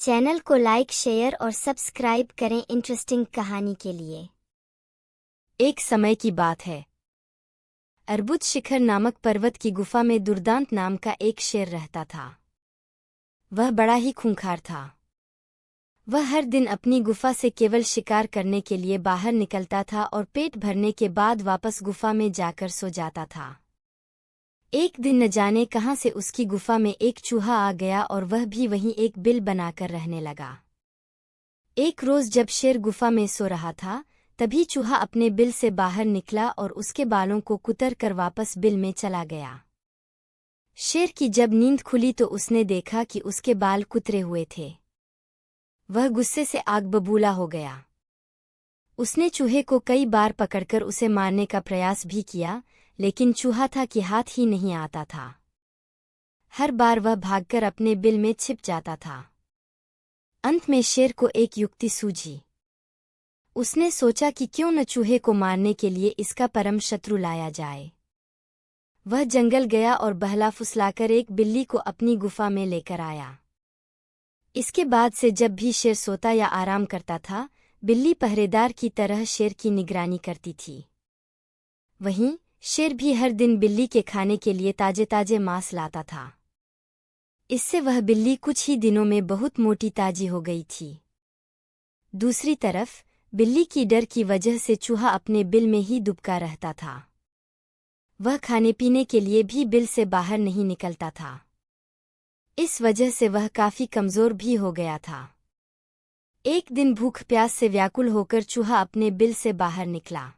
Channel को like, share और subscribe करें इंटरेस्टिंग कहानी के लिए। एक समय की बात है। अर्बुद शिखर नामक पर्वत की गुफा में दुर्दांत नाम का एक शेर रहता था। वह बड़ा ही खूंखार था। वह हर दिन अपनी गुफा से केवल शिकार करने के लिए बाहर निकलता था और पेट भरने के बाद वापस गुफा में जाकर सो जाता था। एक दिन न जाने कहां से उसकी गुफा में एक चूहा आ गया और वह भी वहीं एक बिल बनाकर रहने लगा। एक रोज जब शेर गुफा में सो रहा था, तभी चूहा अपने बिल से बाहर निकला और उसके बालों को कुतर कर वापस बिल में चला गया। शेर की जब नींद खुली तो उसने देखा कि उसके बाल कुतरे हुए थे। वह गुस्से से आग बबूला हो गया। उसने चूहे को कई बार पकड़कर उसे मारने का प्रयास भी किया, लेकिन चूहा था कि हाथ ही नहीं आता था। हर बार वह भागकर अपने बिल में छिप जाता था। अंत में शेर को एक युक्ति सूझी। उसने सोचा कि क्यों न चूहे को मारने के लिए इसका परम शत्रु लाया जाए। वह जंगल गया और बहला फुसलाकर एक बिल्ली को अपनी गुफा में लेकर आया। इसके बाद से जब भी शेर सोता या आराम करता था, बिल्ली पहरेदार की तरह शेर की निगरानी करती थी। वहीं शेर भी हर दिन बिल्ली के खाने के लिए ताजे ताजे मांस लाता था। इससे वह बिल्ली कुछ ही दिनों में बहुत मोटी ताजी हो गई थी। दूसरी तरफ बिल्ली की डर की वजह से चूहा अपने बिल में ही दुबका रहता था। वह खाने पीने के लिए भी बिल से बाहर नहीं निकलता था। इस वजह से वह काफी कमजोर भी हो गया था। एक दिन भूख प्यास से व्याकुल होकर चूहा अपने बिल से बाहर निकला।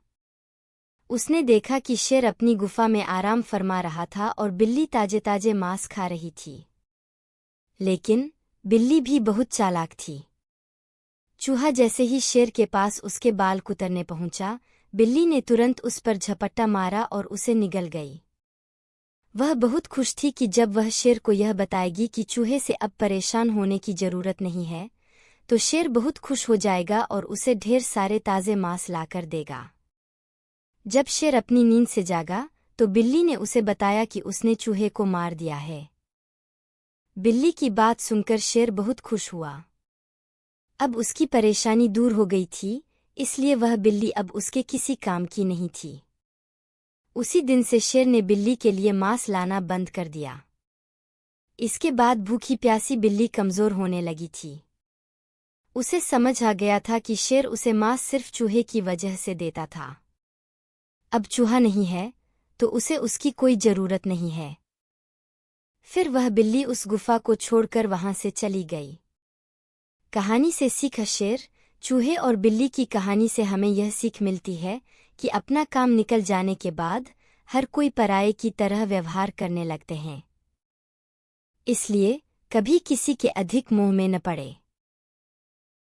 उसने देखा कि शेर अपनी गुफा में आराम फरमा रहा था और बिल्ली ताजे ताजे मांस खा रही थी। लेकिन बिल्ली भी बहुत चालाक थी। चूहा जैसे ही शेर के पास उसके बाल कुतरने पहुंचा, बिल्ली ने तुरंत उस पर झपट्टा मारा और उसे निगल गई। वह बहुत खुश थी कि जब वह शेर को यह बताएगी कि चूहे से अब परेशान होने की जरूरत नहीं है, तो शेर बहुत खुश हो जाएगा और उसे ढेर सारे ताजे मांस लाकर देगा। जब शेर अपनी नींद से जागा, तो बिल्ली ने उसे बताया कि उसने चूहे को मार दिया है। बिल्ली की बात सुनकर शेर बहुत खुश हुआ। अब उसकी परेशानी दूर हो गई थी, इसलिए वह बिल्ली अब उसके किसी काम की नहीं थी। उसी दिन से शेर ने बिल्ली के लिए मांस लाना बंद कर दिया। इसके बाद भूखी प्यासी बिल्ली कमजोर होने लगी थी। उसे समझ आ गया था कि शेर उसे मांस सिर्फ चूहे की वजह से देता था। अब चूहा नहीं है, तो उसे उसकी कोई जरूरत नहीं है। फिर वह बिल्ली उस गुफा को छोड़कर वहां से चली गई। कहानी से सीख। शेर, चूहे और बिल्ली की कहानी से हमें यह सीख मिलती है कि अपना काम निकल जाने के बाद हर कोई पराये की तरह व्यवहार करने लगते हैं। इसलिए कभी किसी के अधिक मोह में न पड़े।